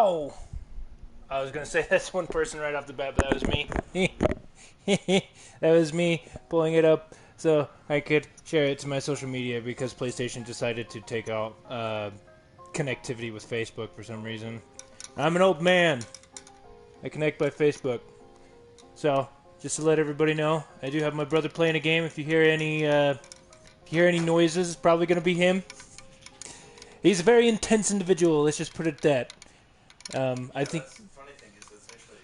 Ow! I was gonna say that's one person right off the bat, but that was me. That was me pulling it up so I could share it to my social media because PlayStation decided to take out connectivity with Facebook for some reason. I'm an old man. I connect by Facebook. So, just to let everybody know, I do have my brother playing a game. If you hear any noises, it's probably gonna be him. He's a very intense individual. Let's just put it at that. I think. The funny thing is that's actually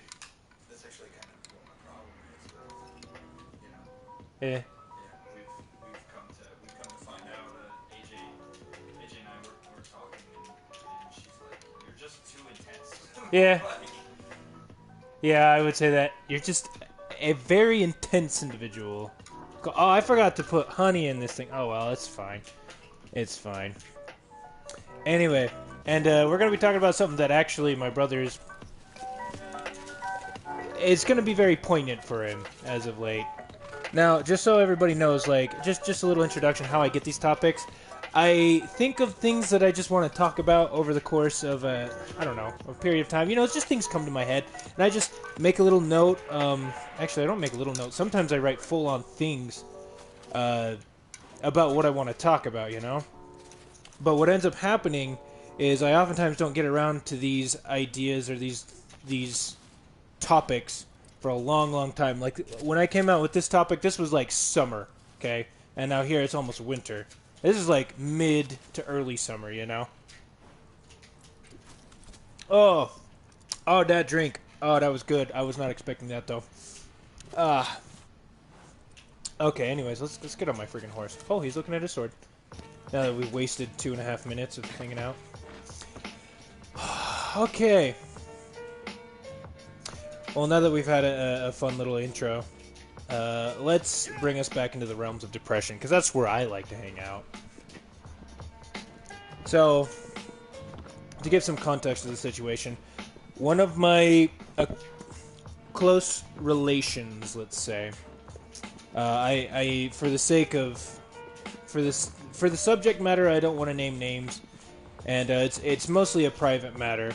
kind of what my problem is. You know. Yeah. Yeah, we've come to find out. AJ and I were talking, and she's like, "You're just too intense." Yeah. Like, Yeah, I would say that. You're just a very intense individual. Oh, I forgot to put honey in this thing. Oh, well, it's fine. It's fine. Anyway, and we're going to be talking about something that actually my brother's... It's going to be very poignant for him as of late. Now, just so everybody knows, like, just a little introduction how I get these topics. I think of things that I just want to talk about over the course of I don't know, a period of time. You know, it's just things come to my head, and I just make a little note. Actually, I don't make a little note. Sometimes I write full-on things about what I want to talk about, you know? But what ends up happening is I oftentimes don't get around to these ideas or these topics for a long, long time. Like, when I came out with this topic, this was like summer, okay? And now here it's almost winter. This is like mid to early summer, you know? Oh, that drink. Oh, that was good. I was not expecting that, though. Okay, anyways, let's get on my freaking horse. Oh, he's looking at his sword. Now that we've wasted 2.5 minutes of hanging out. Okay. Well, now that we've had a fun little intro, let's bring us back into the realms of depression, because that's where I like to hang out. So, to give some context to the situation, one of my close relations, let's say, I for the sake of for the subject matter, I don't want to name names, and it's mostly a private matter.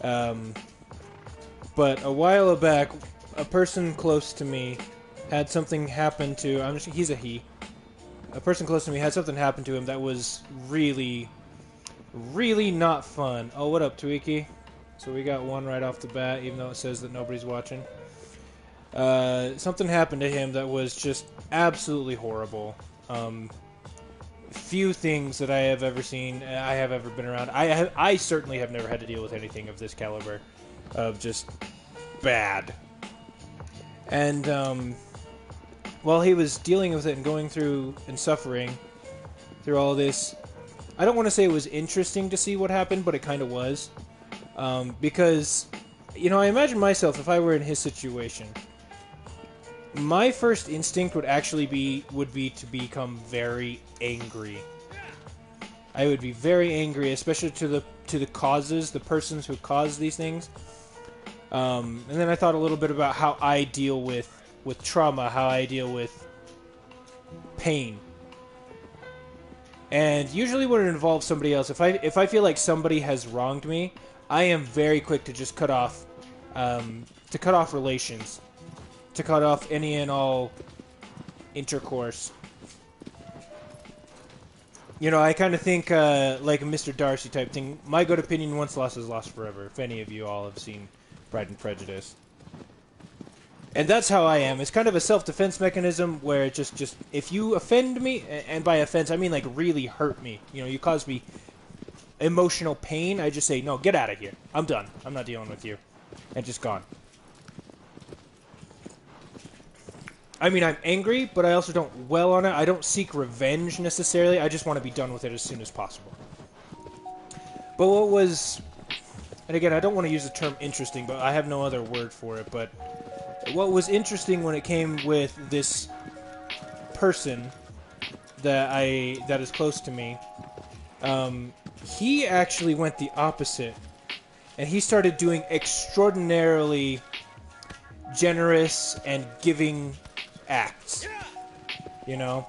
But a while back, a person close to me had something happen to. He's a he. A person close to me had something happen to him that was really, really not fun. Oh, what up, Tweaky? So we got one right off the bat, even though it says that nobody's watching. Something happened to him that was just absolutely horrible. Few things that I have ever seen, I have ever been around. I certainly have never had to deal with anything of this caliber, of just bad. And while he was dealing with it and going through and suffering through all this, I don't want to say it was interesting to see what happened, but it kind of was. Because, you know, I imagine myself, if I were in his situation, my first instinct would be to become very angry. I would be very angry, especially to the causes, the persons who caused these things. And then I thought a little bit about how I deal with trauma, how I deal with pain. And usually when it involves somebody else, if I feel like somebody has wronged me, I am very quick to just cut off relations, to cut off any and all intercourse. You know, I kind of think like a Mr. Darcy type thing. My good opinion, once lost, is lost forever. If any of you all have seen Pride and Prejudice. And that's how I am. It's kind of a self-defense mechanism where it just if you offend me, and by offense I mean like really hurt me, you know, you cause me emotional pain, I just say, no, get out of here. I'm done. I'm not dealing with you. And just gone. I mean, I'm angry, but I also don't dwell on it. I don't seek revenge necessarily. I just want to be done with it as soon as possible. But what was... And again, I don't want to use the term interesting, but I have no other word for it. But what was interesting when it came with this person that is close to me, he actually went the opposite. And he started doing extraordinarily generous and giving acts, you know,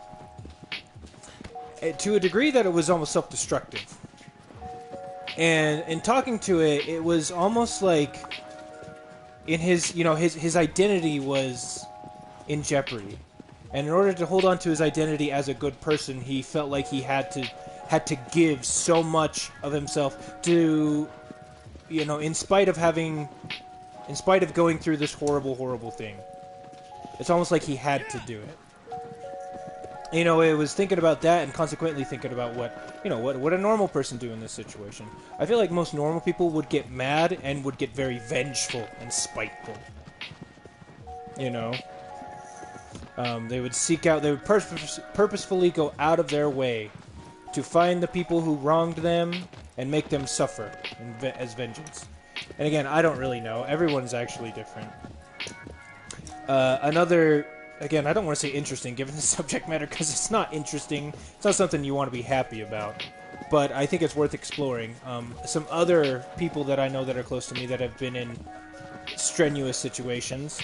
to a degree that it was almost self-destructive. And in talking to it, it was almost like in his, his identity was in jeopardy. And in order to hold on to his identity as a good person, he felt like he had to give so much of himself to, in spite of going through this horrible, horrible thing. It's almost like he had to do it. It was thinking about that and consequently thinking about what a normal person do in this situation. I feel like most normal people would get mad and would get very vengeful and spiteful. They would they would purposefully go out of their way to find the people who wronged them and make them suffer as vengeance. And again, I don't really know. Everyone's actually different. Again, I don't want to say interesting given the subject matter because it's not interesting. It's not something you want to be happy about. But I think it's worth exploring. Some other people that I know that are close to me that have been in strenuous situations,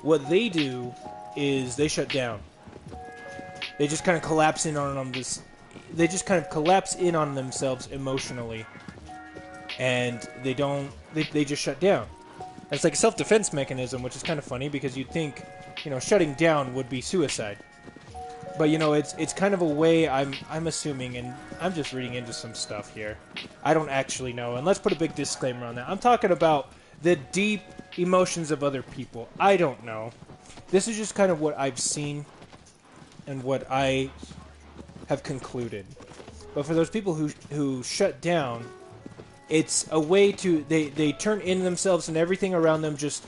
what they do is they shut down. They just kind of collapse in on they just kind of collapse in on themselves emotionally. And they just shut down. It's like a self-defense mechanism, which is kind of funny because you'd think, shutting down would be suicide. But, it's kind of a way, I'm assuming, and I'm just reading into some stuff here. I don't actually know, and let's put a big disclaimer on that. I'm talking about the deep emotions of other people. I don't know. This is just kind of what I've seen and what I have concluded. But for those people who shut down, it's a way to... They turn in themselves and everything around them just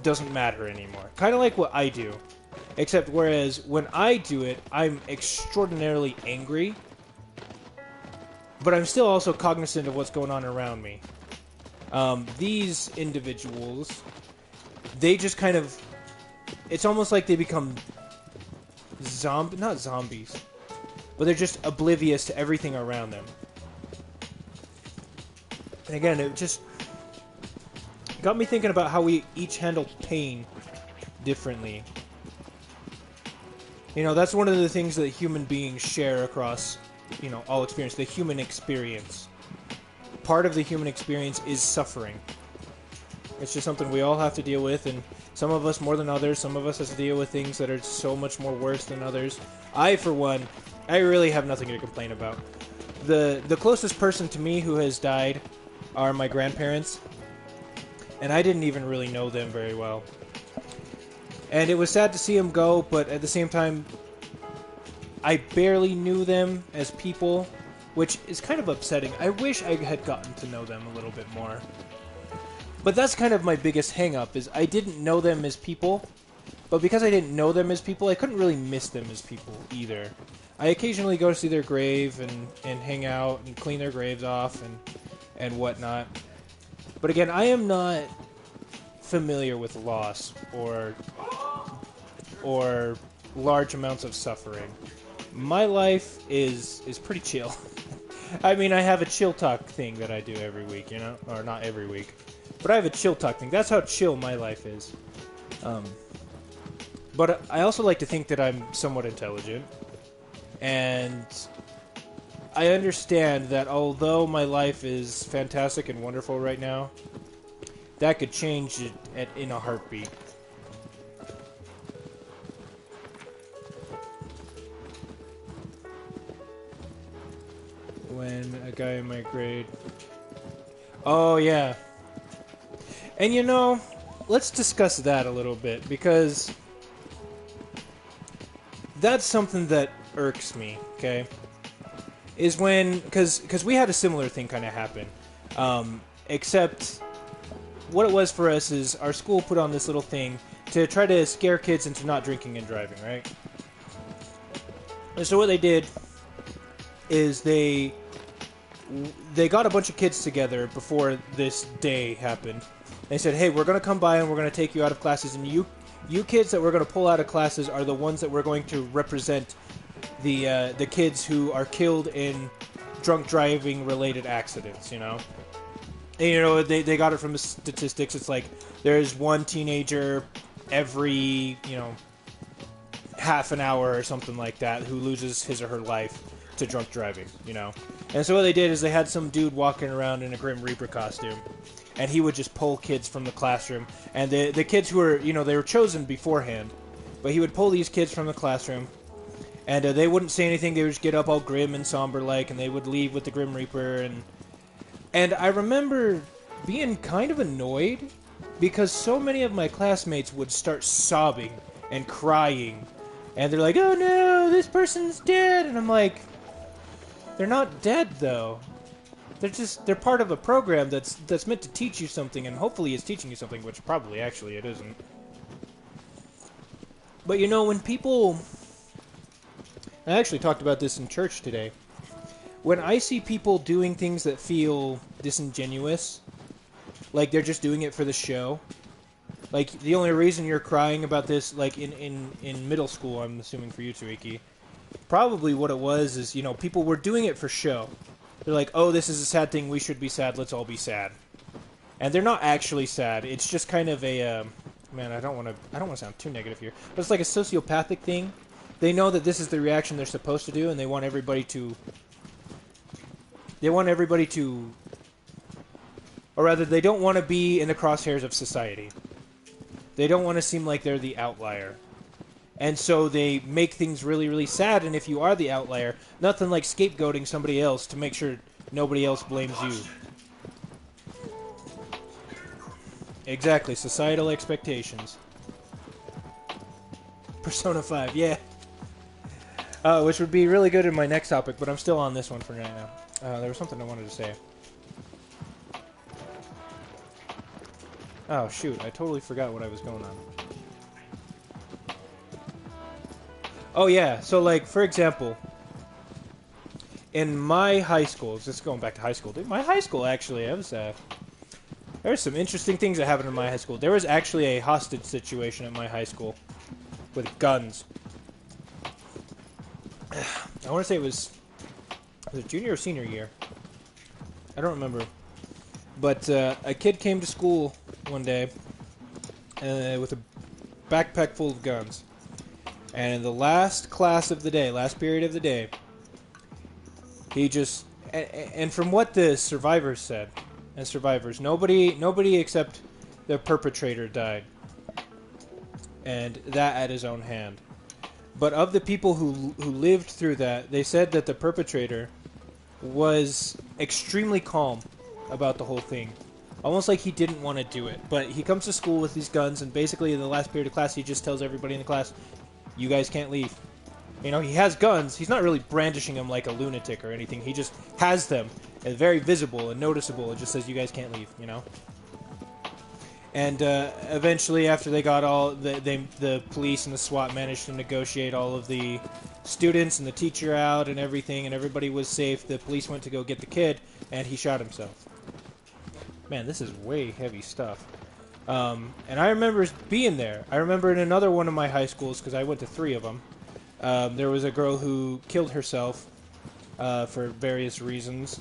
doesn't matter anymore. Kind of like what I do. Except whereas when I do it, I'm extraordinarily angry. But I'm still also cognizant of what's going on around me. These individuals, they just kind of... It's almost like they become... not zombies. But they're just oblivious to everything around them. And again, it just got me thinking about how we each handle pain differently. That's one of the things that human beings share across, all experience. The human experience. Part of the human experience is suffering. It's just something we all have to deal with, and some of us more than others. Some of us have to deal with things that are so much more worse than others. I, for one, I really have nothing to complain about. The closest person to me who has died are my grandparents, and I didn't even really know them very well. And it was sad to see them go, but at the same time, I barely knew them as people, which is kind of upsetting. I wish I had gotten to know them a little bit more. But that's kind of my biggest hang-up, is I didn't know them as people, but because I didn't know them as people, I couldn't really miss them as people either. I occasionally go to see their grave and hang out and clean their graves off and whatnot. But again, I am not familiar with loss or large amounts of suffering. My life is pretty chill. I mean, I have a chill talk thing that I do every week, or not every week, but I have a chill talk thing. That's how chill my life is. But I also like to think that I'm somewhat intelligent, and I understand that although my life is fantastic and wonderful right now, that could change in a heartbeat. When a guy in my grade... Oh, yeah. And let's discuss that a little bit, because that's something that irks me, okay? Is when... Because we had a similar thing kind of happen. Except what it was for us is our school put on this little thing to try to scare kids into not drinking and driving, right? And so what they did is they got a bunch of kids together before this day happened. They said, hey, we're going to come by and we're going to take you out of classes, and you kids that we're going to pull out of classes are the ones that we're going to represent the kids who are killed in drunk driving related accidents, And, they got it from the statistics. It's like there's one teenager every, half an hour or something like that who loses his or her life to drunk driving, you know. And so what they did is they had some dude walking around in a Grim Reaper costume, and he would just pull kids from the classroom. And the kids who were, you know, they were chosen beforehand, but he would pull these kids from the classroom, and they wouldn't say anything. They would just get up all grim and somber-like, and they would leave with the Grim Reaper. And I remember being kind of annoyed because so many of my classmates would start sobbing and crying. And they're like, oh no, this person's dead. And I'm like, they're not dead, though. They're part of a program that's meant to teach you something, and hopefully it's teaching you something, which probably actually it isn't. But you know, when people... I actually talked about this in church today. When I see people doing things that feel disingenuous, like they're just doing it for the show, like the only reason you're crying about this, like in middle school, I'm assuming for you, Tuiki, probably what it was is, you know, people were doing it for show. They're like, oh, this is a sad thing, we should be sad, let's all be sad. And they're not actually sad, it's just kind of a, man, I don't want to sound too negative here, but it's like a sociopathic thing. They know that this is the reaction they're supposed to do, and they want everybody to... Or rather, they don't want to be in the crosshairs of society. They don't want to seem like they're the outlier. And so they make things really, really sad, and if you are the outlier, nothing like scapegoating somebody else to make sure nobody else blames you. Exactly, societal expectations. Persona 5, yeah. Which would be really good in my next topic, but I'm still on this one for now. There was something I wanted to say. Oh, shoot. I totally forgot what I was going on. Oh, yeah. So, like, for example, in my high school, just going back to high school, dude, my high school, actually, there were some interesting things that happened in my high school. There was actually a hostage situation at my high school with guns. I want to say it was junior or senior year. I don't remember. But a kid came to school one day with a backpack full of guns. And in the last class of the day, last period of the day, he just... And from what the survivors said, and survivors, nobody except the perpetrator died. And that at his own hand. But of the people who lived through that, they said that the perpetrator was extremely calm about the whole thing. Almost like he didn't want to do it. But he comes to school with these guns, and basically in the last period of class, he just tells everybody in the class, you guys can't leave. You know, he has guns. He's not really brandishing them like a lunatic or anything. He just has them, and very visible and noticeable. It just says, you guys can't leave, you know? And eventually, after they got all the police and the SWAT managed to negotiate all of the students and the teacher out and everything, and everybody was safe, the police went to go get the kid, and he shot himself. Man, this is way heavy stuff. And I remember being there. I remember in another one of my high schools, because I went to 3 of them, there was a girl who killed herself for various reasons.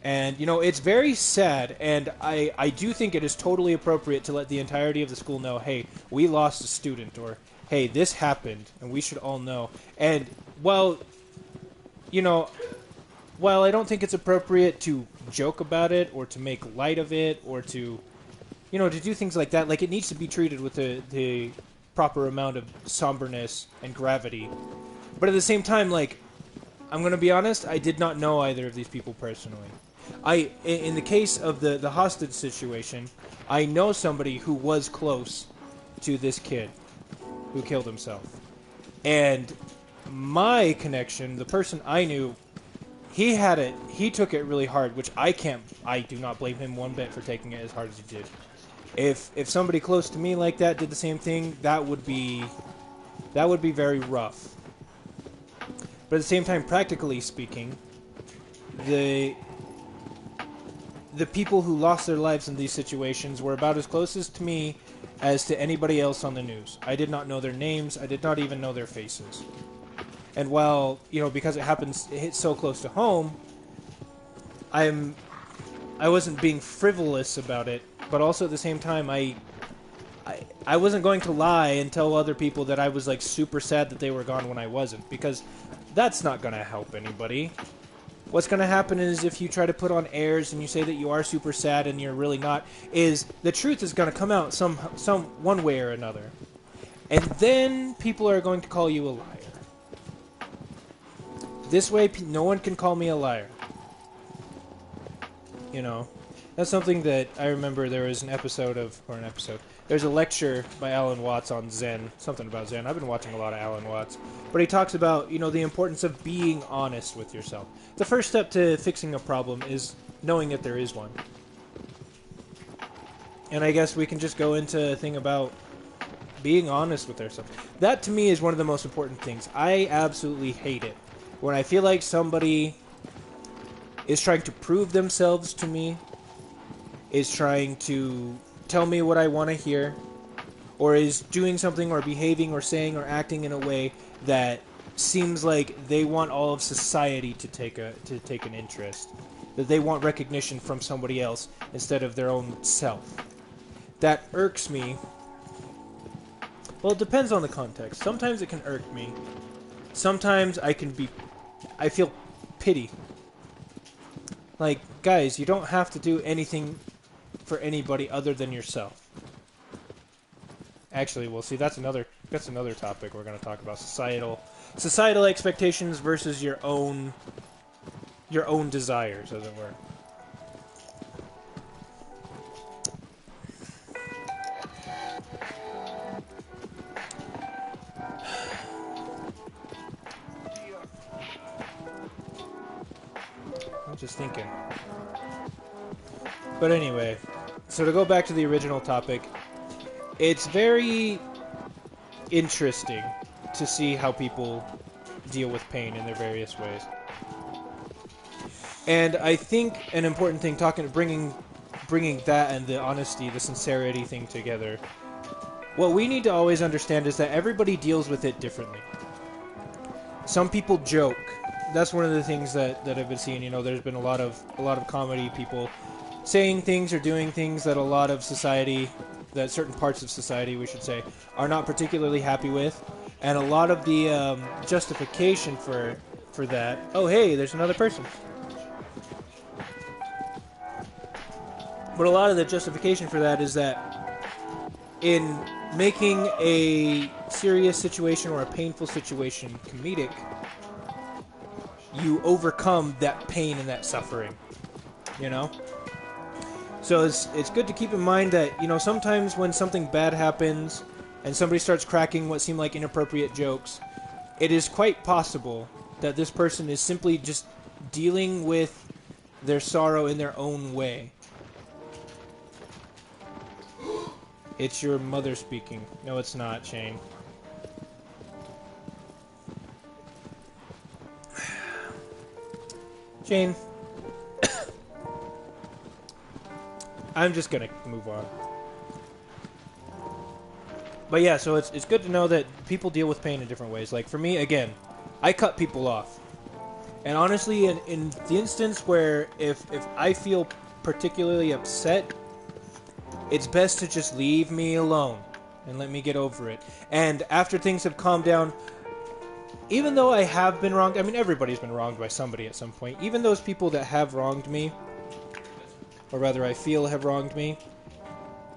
And, you know, it's very sad, and I do think it is totally appropriate to let the entirety of the school know, hey, we lost a student, or, hey, this happened, and we should all know. And, well, you know, while I don't think it's appropriate to joke about it, or to make light of it, or to, you know, to do things like that, like, it needs to be treated with the proper amount of somberness and gravity. But at the same time, like, I'm going to be honest, I did not know either of these people personally. In the case of the hostage situation, I know somebody who was close to this kid who killed himself. And my connection, the person I knew, he took it really hard, which I do not blame him one bit for taking it as hard as he did. If somebody close to me like that did the same thing, that would be very rough. But at the same time, practically speaking, the people who lost their lives in these situations were about as closest to me as to anybody else on the news. I did not know their names. I did not even know their faces. And while, you know, because it hit so close to home, I wasn't being frivolous about it, but also at the same time, I wasn't going to lie and tell other people that I was, like, super sad that they were gone when I wasn't, because That's not going to help anybody. What's going to happen is if you try to put on airs and you say that you are super sad and you're really not, is the truth is going to come out some one way or another. And then people are going to call you a liar. This way, no one can call me a liar. You know, that's something that I remember. There was there's a lecture by Alan Watts on Zen, something about Zen. I've been watching a lot of Alan Watts. But he talks about, the importance of being honest with yourself. The first step to fixing a problem is knowing that there is one. And I guess we can just go into a thing about being honest with ourselves. That, to me, is one of the most important things. I absolutely hate it when I feel like somebody is trying to prove themselves to me, is trying to tell me what I want to hear, or is doing something or behaving or saying or acting in a way that seems like they want all of society to take an interest, that they want recognition from somebody else instead of their own self. That irks me. Well, it depends on the context. Sometimes it can irk me. Sometimes I feel pity. Like, guys, you don't have to do anything for anybody other than yourself. Actually, well, see, that's another topic we're going to talk about: societal expectations versus your own desires, as it were. I'm just thinking. But anyway, so to go back to the original topic, it's very interesting to see how people deal with pain in their various ways. And I think an important thing, bringing that and the honesty, the sincerity thing together, what we need to always understand is that everybody deals with it differently. Some people joke. That's one of the things that I've been seeing. There's been a lot of comedy people saying things or doing things that a lot of society, that certain parts of society, we should say, are not particularly happy with. And a lot of the justification for that... Oh, hey, there's another person. But a lot of the justification for that is that in making a serious situation or a painful situation comedic, you overcome that pain and that suffering, So it's good to keep in mind that, sometimes when something bad happens and somebody starts cracking what seem like inappropriate jokes, it is quite possible that this person is simply just dealing with their sorrow in their own way. It's your mother speaking. No, it's not, Shane. Shane. I'm just gonna move on. But yeah, so it's good to know that people deal with pain in different ways. Like, for me, again, I cut people off. And honestly, in the instance where if I feel particularly upset, it's best to just leave me alone and let me get over it. And after things have calmed down, even though I have been wronged, everybody's been wronged by somebody at some point. Even those people that have wronged me, or rather I feel have wronged me,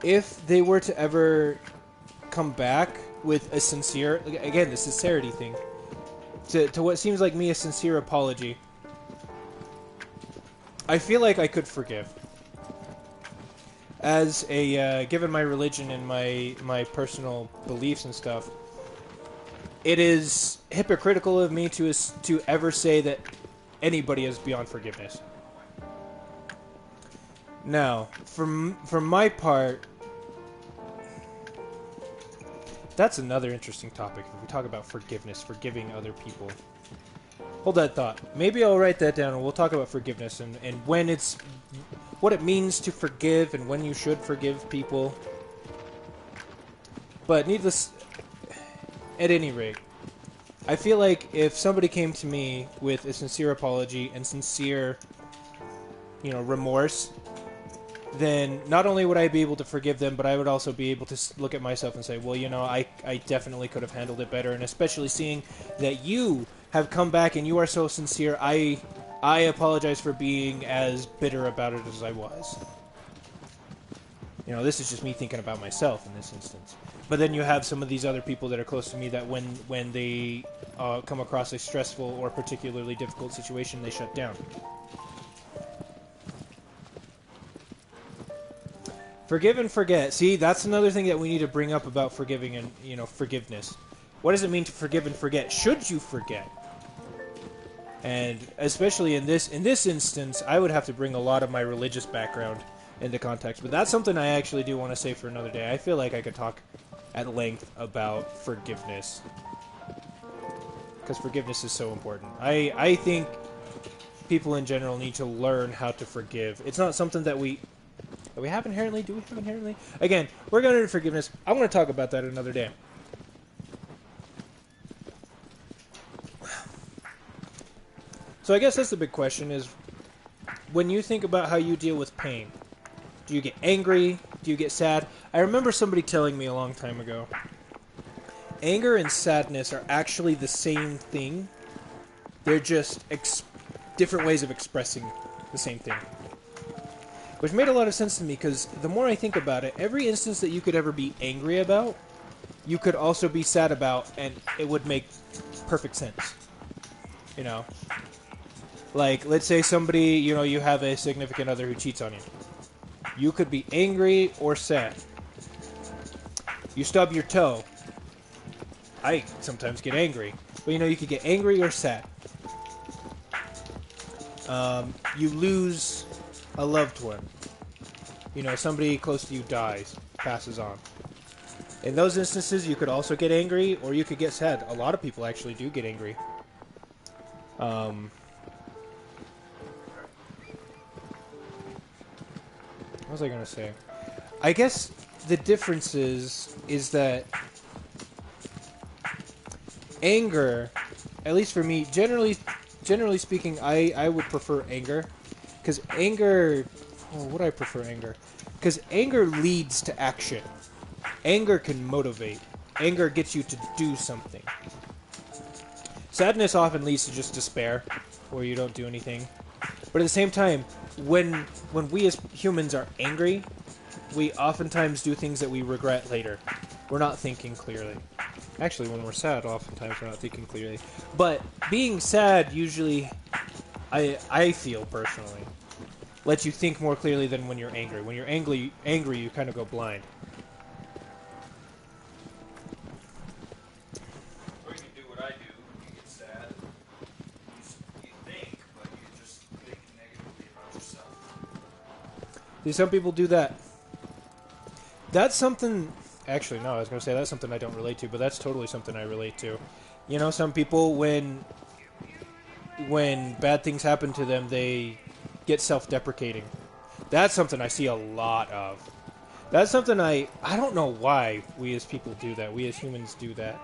if they were to ever come back with a sincere, again, the sincerity thing, to what seems like me a sincere apology, I feel like I could forgive. As given my religion and my personal beliefs and stuff, it is hypocritical of me to ever say that anybody is beyond forgiveness. Now, from my part, that's another interesting topic. If we talk about forgiveness, forgiving other people. Hold that thought. Maybe I'll write that down and we'll talk about forgiveness and when it's... what it means to forgive and when you should forgive people. But at any rate, I feel like if somebody came to me with a sincere apology and sincere, remorse, then not only would I be able to forgive them, but I would also be able to look at myself and say, well, I definitely could have handled it better, and especially seeing that you have come back and you are so sincere. I apologize for being as bitter about it as I was. You know, this is just me thinking about myself in this instance. But then you have some of these other people that are close to me that when they come across a stressful or particularly difficult situation, they shut down. Forgive and forget. See, that's another thing that we need to bring up about forgiving and, you know, forgiveness. What does it mean to forgive and forget? Should you forget? And especially in this instance, I would have to bring a lot of my religious background into context. But that's something I actually do want to say for another day. I feel like I could talk at length about forgiveness. Because forgiveness is so important. I think people in general need to learn how to forgive. It's not something that we have inherently. Do we have inherently? Again, we're going into forgiveness. I'm going to talk about that another day. So I guess that's the big question is, when you think about how you deal with pain, do you get angry? Do you get sad? I remember somebody telling me a long time ago, anger and sadness are actually the same thing. They're just different ways of expressing the same thing. Which made a lot of sense to me, because the more I think about it, every instance that you could ever be angry about, you could also be sad about, and it would make perfect sense. You know? Like, let's say somebody, you know, you have a significant other who cheats on you. You could be angry or sad. You stub your toe. I sometimes get angry. But, you know, you could get angry or sad. You lose a loved one. You know, somebody close to you dies, passes on. In those instances, you could also get angry, or you could get sad. A lot of people actually do get angry. What was I going to say? I guess the difference is that anger, at least for me, generally speaking, I would prefer anger. Because anger... Oh, would I prefer anger? Because anger leads to action. Anger can motivate. Anger gets you to do something. Sadness often leads to just despair, where you don't do anything. But at the same time, when we as humans are angry, we oftentimes do things that we regret later. We're not thinking clearly. Actually, when we're sad, oftentimes we're not thinking clearly. But being sad usually, I feel personally, lets you think more clearly than when you're angry. When you're angry, you kind of go blind. Or you can do what I do. You get sad. You think, but you just think negatively about yourself. See, some people do that. That's something... Actually, no, I was going to say that's something I don't relate to, but that's totally something I relate to. You know, some people, when bad things happen to them, they get self-deprecating. That's something I see a lot of. That's something I don't know why we as people do that. We as humans do that.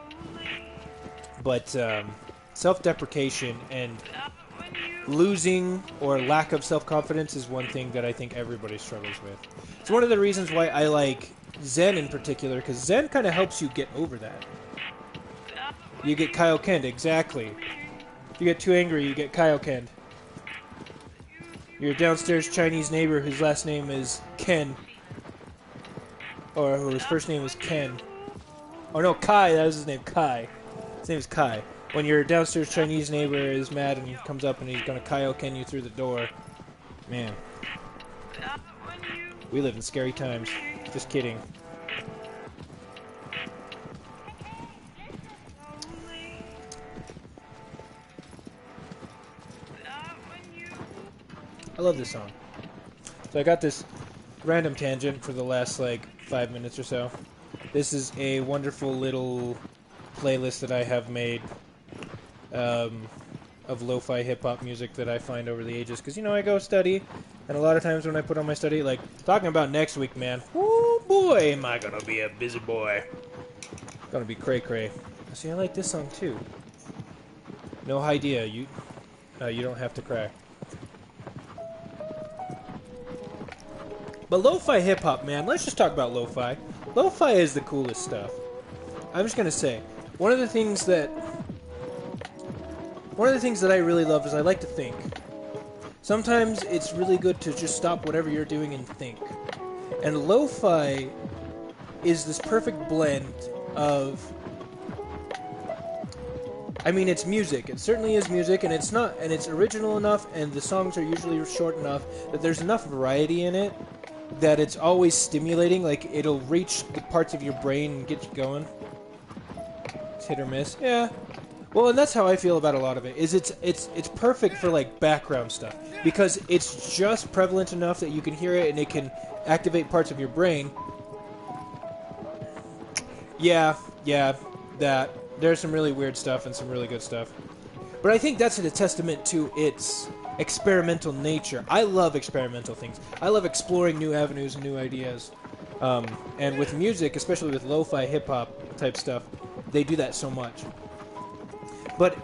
But self-deprecation and losing or lack of self-confidence is one thing that I think everybody struggles with. It's one of the reasons why I like Zen in particular, because Zen kind of helps you get over that. You get Kaioken, exactly. If you get too angry, you get Kaioken. Your downstairs Chinese neighbor whose last name is Ken. Or whose first name is Ken. Oh no, Kai, that was his name, Kai. His name is Kai. When your downstairs Chinese neighbor is mad and he comes up and he's gonna Kaioken you through the door. Man. We live in scary times. Just kidding. I love this song. So I got this random tangent for the last, like, 5 minutes or so. This is a wonderful little playlist that I have made of lo-fi hip-hop music that I find over the ages. Because, you know, I go study, and a lot of times when I put on my study, like, talking about next week, man, whoo boy, am I gonna be a busy boy. Gonna be cray-cray. See, I like this song, too. No idea, you don't have to cry. But lo-fi hip-hop, man, let's just talk about lo-fi. Lo-fi is the coolest stuff. I'm just gonna say, one of the things that one of the things that I really love is I like to think. Sometimes it's really good to just stop whatever you're doing and think. And lo-fi is this perfect blend of... I mean, it's music. It certainly is music, and it's original enough, and the songs are usually short enough that there's enough variety in it that it's always stimulating. Like, it'll reach the parts of your brain and get you going. It's hit or miss. Yeah. Well, and that's how I feel about a lot of it. Is it's perfect for like background stuff because it's just prevalent enough that you can hear it and it can activate parts of your brain. Yeah, that. There's some really weird stuff and some really good stuff. But I think that's a testament to its experimental nature. I love experimental things. I love exploring new avenues and new ideas. And with music, especially with lo-fi hip-hop type stuff, they do that so much. But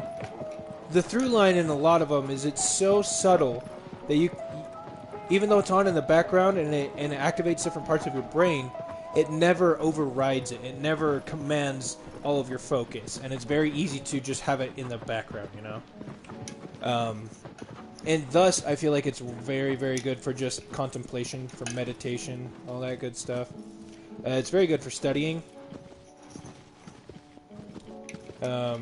the through line in a lot of them is it's so subtle that you, even though it's on in the background and it activates different parts of your brain, it never overrides it. It never commands all of your focus, and it's very easy to just have it in the background, you know? And thus, I feel like it's very, very good for just contemplation, for meditation, all that good stuff. It's very good for studying. Yeah,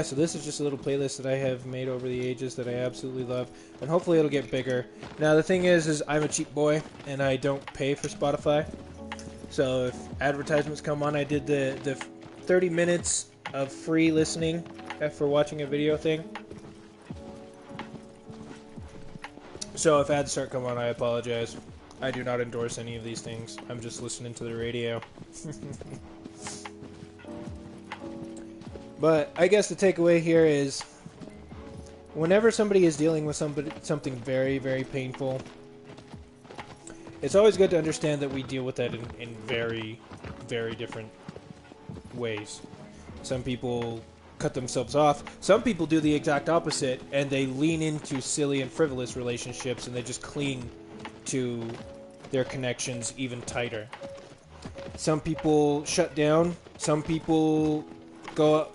so this is just a little playlist that I have made over the ages that I absolutely love, and hopefully it'll get bigger. Now, the thing is I'm a cheap boy, and I don't pay for Spotify. So if advertisements come on, I did the 30 minutes of free listening for watching a video thing. So if ads start coming on, I apologize. I do not endorse any of these things. I'm just listening to the radio. But I guess the takeaway here is whenever somebody is dealing with something very, very painful, it's always good to understand that we deal with that in very, very different ways. Some people cut themselves off. Some people do the exact opposite, and they lean into silly and frivolous relationships, and they just cling to their connections even tighter. Some people shut down. Some people go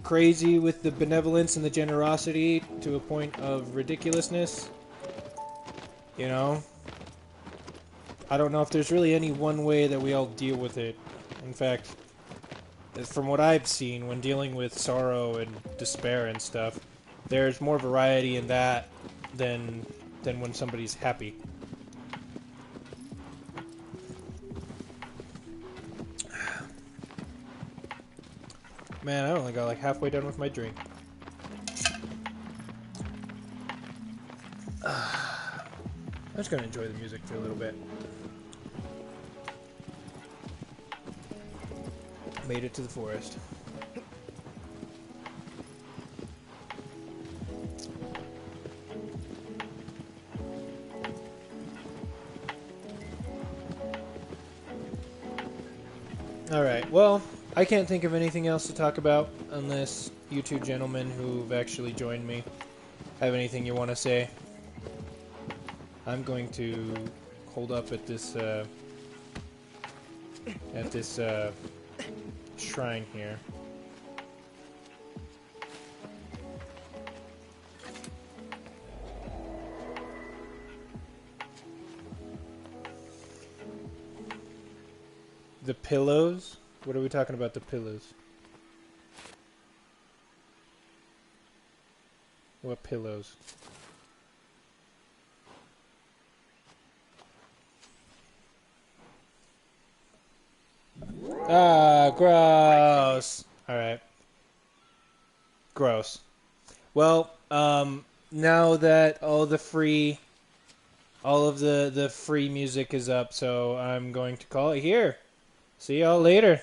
crazy with the benevolence and the generosity to a point of ridiculousness. You know? I don't know if there's really any one way that we all deal with it. In fact, from what I've seen when dealing with sorrow and despair and stuff, there's more variety in that than when somebody's happy. Man, I only got like halfway done with my drink. I'm just gonna enjoy the music for a little bit. Made it to the forest. Alright, well, I can't think of anything else to talk about unless you two gentlemen who've actually joined me have anything you want to say. I'm going to hold up at this shrine here. The pillows? What are we talking about, the pillows? What pillows? Ah, gross. Alright. Gross. Well, now that all of the free music is up, so I'm going to call it here. See y'all later.